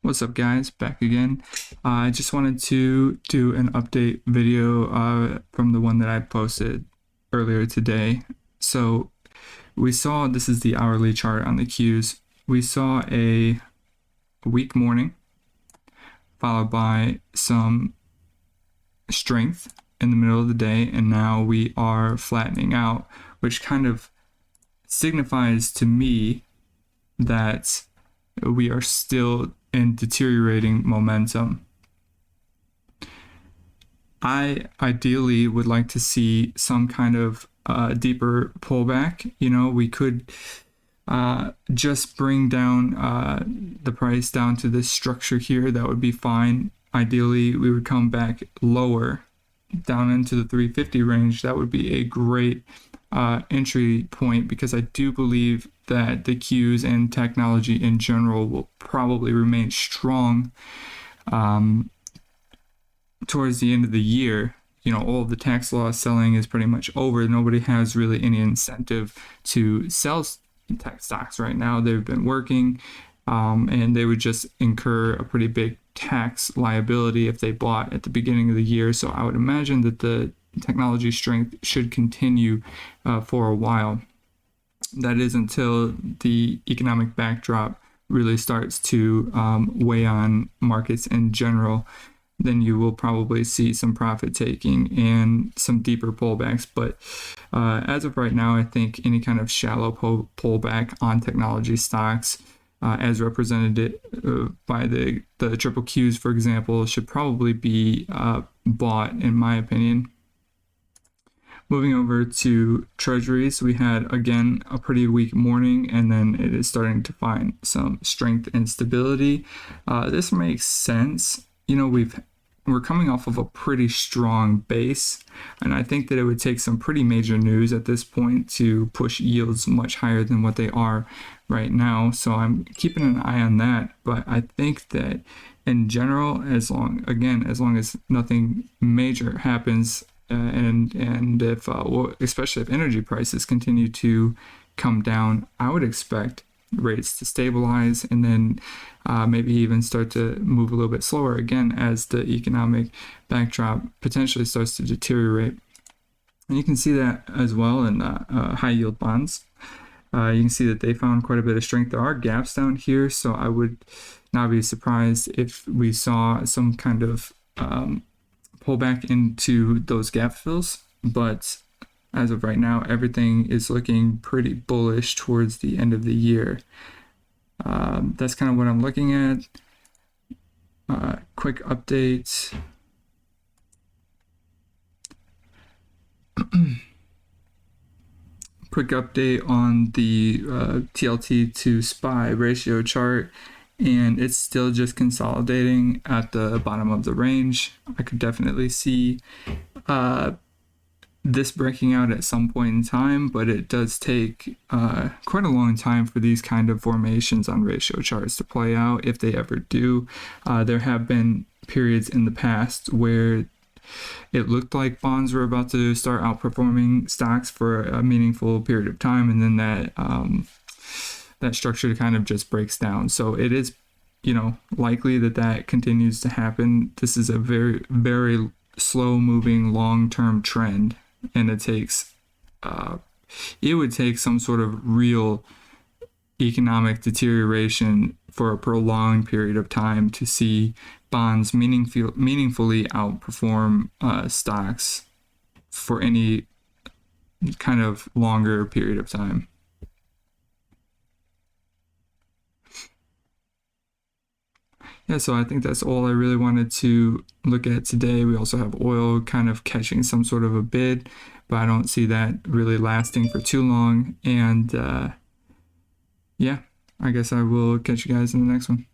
What's up, guys? Back again. I just wanted to do an update video from the one that I posted earlier today. So we saw, this is the hourly chart on the Qs. We saw a weak morning followed by some strength in the middle of the day, and now we are flattening out, which kind of signifies to me that we are still in deteriorating momentum. I ideally would like to see some kind of deeper pullback. We could just bring down the price down to this structure here. That would be fine. Ideally, we would come back lower down into the 350 range. That would be a great entry point, because I do believe that the Qs and technology in general will probably remain strong towards the end of the year. All of the tax loss selling is pretty much over. Nobody has really any incentive to sell tech stocks right now. They've been working and they would just incur a pretty big tax liability if they bought at the beginning of the year. So I would imagine that the technology strength should continue for a while. That is until the economic backdrop really starts to weigh on markets in general. Then you will probably see some profit taking and some deeper pullbacks. But as of right now, I think any kind of shallow pullback on technology stocks, as represented by the triple Qs, for example, should probably be bought, in my opinion. Moving over to treasuries, we had again a pretty weak morning, and then it is starting to find some strength and stability. This makes sense. We're coming off of a pretty strong base, and I think that it would take some pretty major news at this point to push yields much higher than what they are right now. So I'm keeping an eye on that. But I think that in general, as long as nothing major happens, and if especially if energy prices continue to come down, I would expect rates to stabilize and then maybe even start to move a little bit slower again as the economic backdrop potentially starts to deteriorate. And you can see that as well in high yield bonds. You can see that they found quite a bit of strength. There are gaps down here, so I would not be surprised if we saw some kind of pullback into those gap fills. But as of right now, everything is looking pretty bullish towards the end of the year. That's kind of what I'm looking at. Quick update. Quick update on the TLT to SPY ratio chart, and it's still just consolidating at the bottom of the range. I could definitely see this breaking out at some point in time, but it does take quite a long time for these kind of formations on ratio charts to play out, if they ever do. There have been periods in the past where it looked like bonds were about to start outperforming stocks for a meaningful period of time, and then that structure kind of just breaks down. So it is, likely that continues to happen. This is a very, very slow moving long-term trend, and it would take some sort of real economic deterioration for a prolonged period of time to see bonds meaningfully outperform stocks for any kind of longer period of time. Yeah, so I think that's all I really wanted to look at today. We also have oil kind of catching some sort of a bid, but I don't see that really lasting for too long. And yeah, I guess I will catch you guys in the next one.